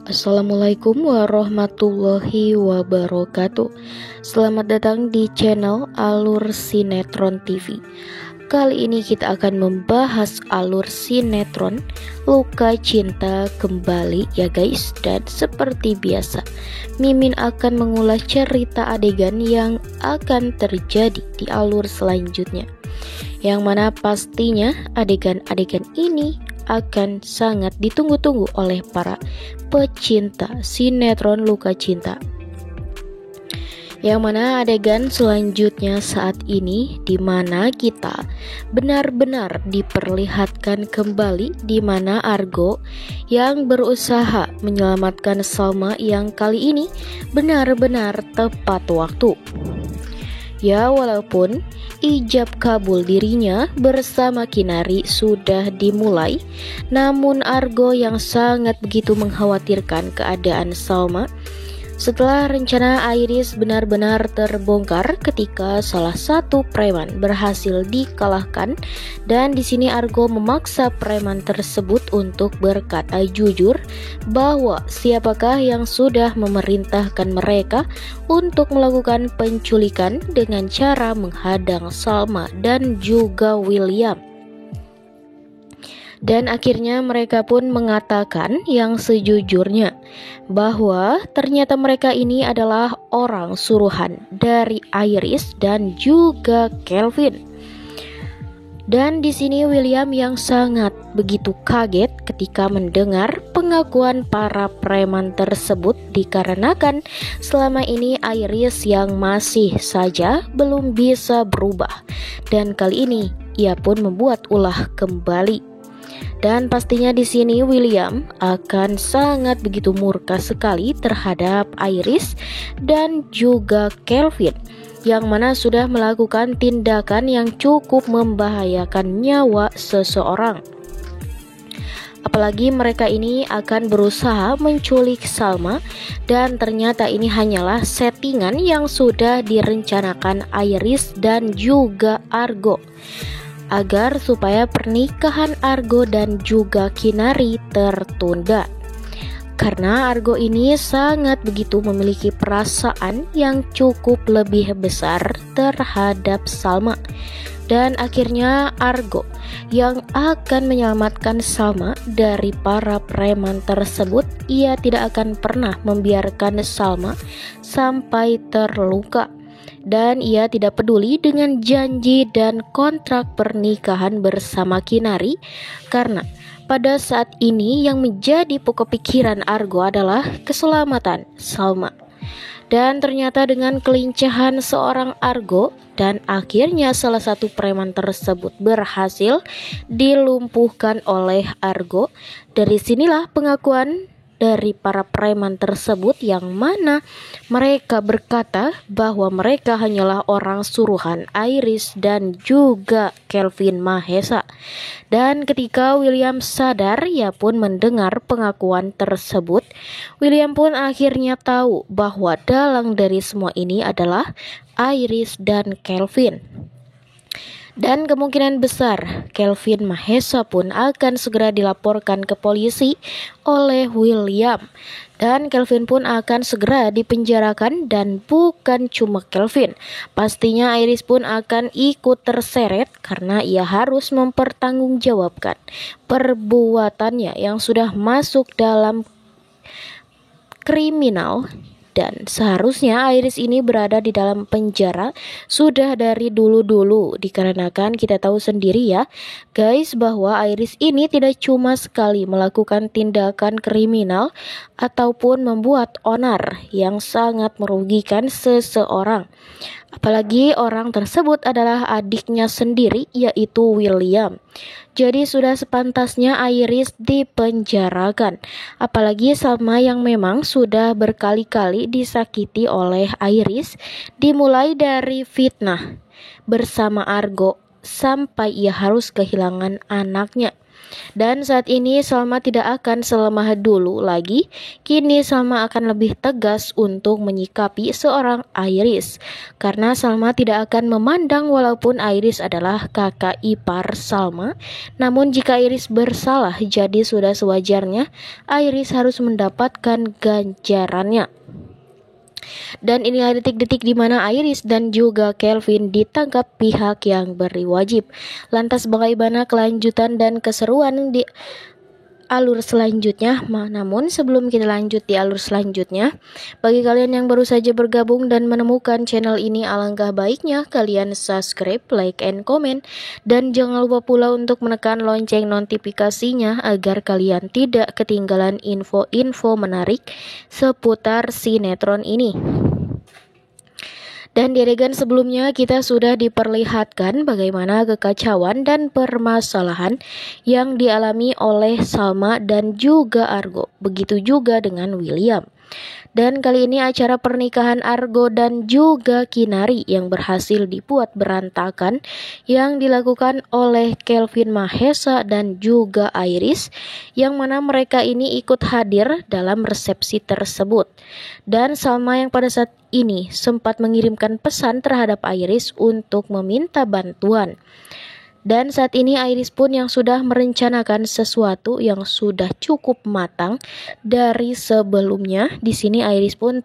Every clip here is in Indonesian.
Assalamualaikum warahmatullahi wabarakatuh. Selamat datang di channel Alur Sinetron TV. Kali ini kita akan membahas alur sinetron Luka Cinta Kembali ya guys. Dan seperti biasa, Mimin akan mengulas cerita adegan yang akan terjadi di alur selanjutnya, yang mana pastinya adegan-adegan ini akan sangat ditunggu-tunggu oleh para pecinta sinetron Luka Cinta. Yang mana adegan selanjutnya saat ini di mana kita benar-benar diperlihatkan kembali di mana Argo yang berusaha menyelamatkan Salma yang kali ini benar-benar tepat waktu. Ya, walaupun ijab kabul dirinya bersama Kinari sudah dimulai, namun Argo yang sangat begitu mengkhawatirkan keadaan Salma setelah rencana Iris benar-benar terbongkar ketika salah satu preman berhasil dikalahkan, dan di sini Argo memaksa preman tersebut untuk berkata jujur bahwa siapakah yang sudah memerintahkan mereka untuk melakukan penculikan dengan cara menghadang Salma dan juga William. Dan akhirnya mereka pun mengatakan yang sejujurnya bahwa ternyata mereka ini adalah orang suruhan dari Iris dan juga Kelvin. Dan di sini William yang sangat begitu kaget ketika mendengar pengakuan para preman tersebut, dikarenakan selama ini Iris yang masih saja belum bisa berubah, dan kali ini ia pun membuat ulah kembali. Dan pastinya di sini William akan sangat begitu murka sekali terhadap Iris dan juga Kelvin, yang mana sudah melakukan tindakan yang cukup membahayakan nyawa seseorang. Apalagi mereka ini akan berusaha menculik Salma, dan ternyata ini hanyalah settingan yang sudah direncanakan Iris dan juga Argo, agar supaya pernikahan Argo dan juga Kinari tertunda. Karena Argo ini sangat begitu memiliki perasaan yang cukup lebih besar terhadap Salma. Dan akhirnya Argo yang akan menyelamatkan Salma dari para preman tersebut, ia tidak akan pernah membiarkan Salma sampai terluka. Dan ia tidak peduli dengan janji dan kontrak pernikahan bersama Kinari, karena pada saat ini yang menjadi pokok pikiran Argo adalah keselamatan Salma. Dan ternyata dengan kelincahan seorang Argo, dan akhirnya salah satu preman tersebut berhasil dilumpuhkan oleh Argo. Dari sinilah pengakuan dari para preman tersebut, yang mana mereka berkata bahwa mereka hanyalah orang suruhan Iris dan juga Kelvin Mahesa. Dan ketika William sadar, ia pun mendengar pengakuan tersebut. William pun akhirnya tahu bahwa dalang dari semua ini adalah Iris dan Kelvin. Dan kemungkinan besar Kelvin Mahesa pun akan segera dilaporkan ke polisi oleh William, dan Kelvin pun akan segera dipenjarakan. Dan bukan cuma Kelvin, pastinya Iris pun akan ikut terseret karena ia harus mempertanggungjawabkan perbuatannya yang sudah masuk dalam kriminal. Dan seharusnya Iris ini berada di dalam penjara sudah dari dulu-dulu, dikarenakan kita tahu sendiri ya guys bahwa Iris ini tidak cuma sekali melakukan tindakan kriminal ataupun membuat onar yang sangat merugikan seseorang, apalagi orang tersebut adalah adiknya sendiri, yaitu William. Jadi sudah sepantasnya Iris dipenjarakan, apalagi Salma yang memang sudah berkali-kali disakiti oleh Iris, dimulai dari fitnah bersama Argo sampai ia harus kehilangan anaknya. Dan saat ini Salma tidak akan selemah dulu lagi. Kini Salma akan lebih tegas untuk menyikapi seorang Iris. Karena Salma tidak akan memandang walaupun Iris adalah kakak ipar Salma. Namun jika Iris bersalah, jadi sudah sewajarnya Iris harus mendapatkan ganjarannya. Dan inilah detik-detik di mana Iris dan juga Kelvin ditangkap pihak yang berwajib. Lantas bagaimana kelanjutan dan keseruan di alur selanjutnya? Namun sebelum kita lanjut di alur selanjutnya, bagi kalian yang baru saja bergabung dan menemukan channel ini, alangkah baiknya kalian subscribe, like, and comment, dan jangan lupa pula untuk menekan lonceng notifikasinya agar kalian tidak ketinggalan info-info menarik seputar sinetron ini. Dan di adegan sebelumnya kita sudah diperlihatkan bagaimana kekacauan dan permasalahan yang dialami oleh Salma dan juga Argo. Begitu juga dengan William. Dan kali ini acara pernikahan Argo dan juga Kinari yang berhasil dibuat berantakan yang dilakukan oleh Kelvin Mahesa dan juga Iris, yang mana mereka ini ikut hadir dalam resepsi tersebut. Dan Salma yang pada saat ini sempat mengirimkan pesan terhadap Iris untuk meminta bantuan. Dan saat ini Iris pun yang sudah merencanakan sesuatu yang sudah cukup matang dari sebelumnya. Di sini Iris pun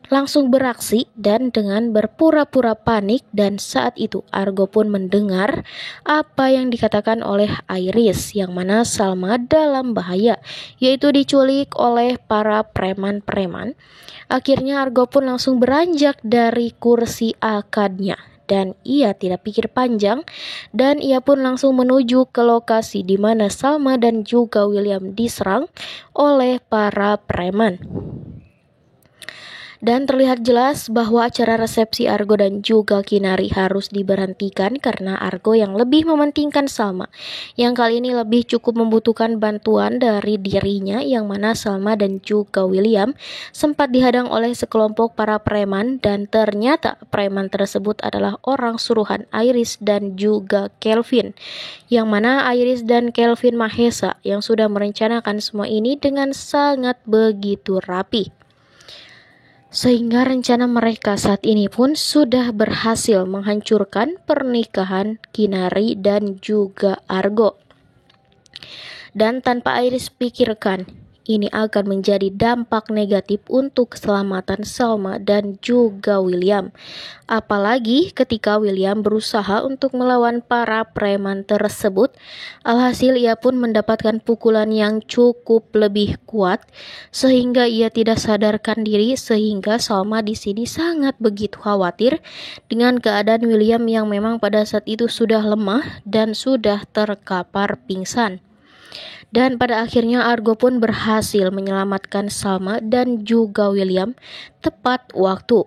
langsung beraksi dan dengan berpura-pura panik, dan saat itu Argo pun mendengar apa yang dikatakan oleh Iris, yang mana Salma dalam bahaya, yaitu diculik oleh para preman-preman. Akhirnya Argo pun langsung beranjak dari kursi akadnya. Dan ia tidak pikir panjang, dan ia pun langsung menuju ke lokasi di mana Salma dan juga William diserang oleh para preman. Dan terlihat jelas bahwa acara resepsi Argo dan juga Kinari harus diberhentikan karena Argo yang lebih mementingkan Salma, yang kali ini lebih cukup membutuhkan bantuan dari dirinya, yang mana Salma dan juga William sempat dihadang oleh sekelompok para preman, dan ternyata preman tersebut adalah orang suruhan Iris dan juga Kelvin, yang mana Iris dan Kelvin Mahesa yang sudah merencanakan semua ini dengan sangat begitu rapi. Sehingga rencana mereka saat ini pun sudah berhasil menghancurkan pernikahan Kinari dan juga Argo. Dan tanpa Iris pikirkan, ini akan menjadi dampak negatif untuk keselamatan Salma dan juga William. Apalagi ketika William berusaha untuk melawan para preman tersebut, alhasil ia pun mendapatkan pukulan yang cukup lebih kuat sehingga ia tidak sadarkan diri, sehingga Salma di sini sangat begitu khawatir dengan keadaan William yang memang pada saat itu sudah lemah dan sudah terkapar pingsan. Dan pada akhirnya Argo pun berhasil menyelamatkan Salma dan juga William tepat waktu.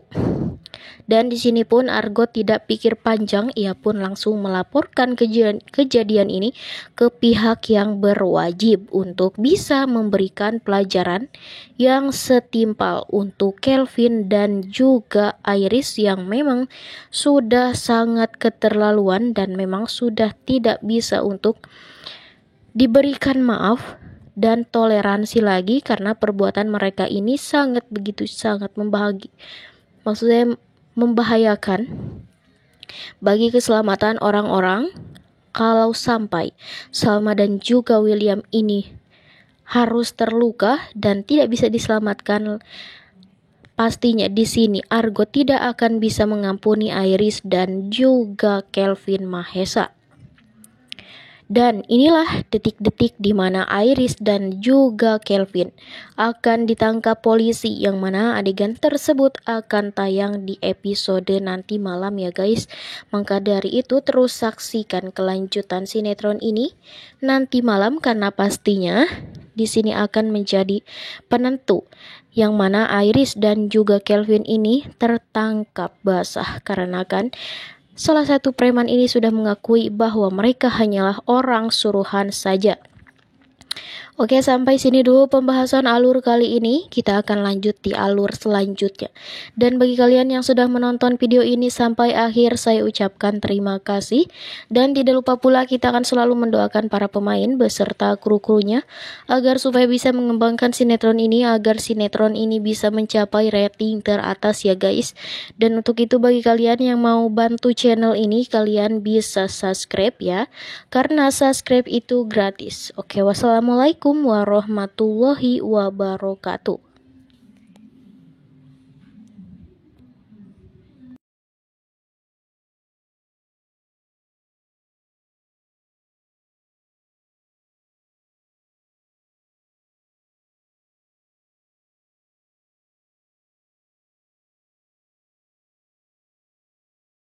Dan di sini pun Argo tidak pikir panjang, ia pun langsung melaporkan kejadian ini ke pihak yang berwajib untuk bisa memberikan pelajaran yang setimpal untuk Kelvin dan juga Iris yang memang sudah sangat keterlaluan dan memang sudah tidak bisa untuk diberikan maaf dan toleransi lagi, karena perbuatan mereka ini sangat membahayakan bagi keselamatan orang-orang. Kalau sampai Salma dan juga William ini harus terluka dan tidak bisa diselamatkan, pastinya di sini Argo tidak akan bisa mengampuni Iris dan juga Kelvin Mahesa. Dan inilah detik-detik di mana Iris dan juga Kelvin akan ditangkap polisi, yang mana adegan tersebut akan tayang di episode nanti malam ya guys. Maka dari itu terus saksikan kelanjutan sinetron ini nanti malam, karena pastinya di sini akan menjadi penentu yang mana Iris dan juga Kelvin ini tertangkap basah, karena kan salah satu preman ini sudah mengakui bahwa mereka hanyalah orang suruhan saja. Oke, sampai sini dulu pembahasan alur kali ini. Kita akan lanjut di alur selanjutnya. Dan bagi kalian yang sudah menonton video ini sampai akhir, saya ucapkan terima kasih. Dan tidak lupa pula kita akan selalu mendoakan para pemain beserta kru-krunya agar supaya bisa mengembangkan sinetron ini, agar sinetron ini bisa mencapai rating teratas ya guys. Dan untuk itu bagi kalian yang mau bantu channel ini, kalian bisa subscribe ya, karena subscribe itu gratis. Oke, wassalamualaikum warahmatullahi wabarakatuh.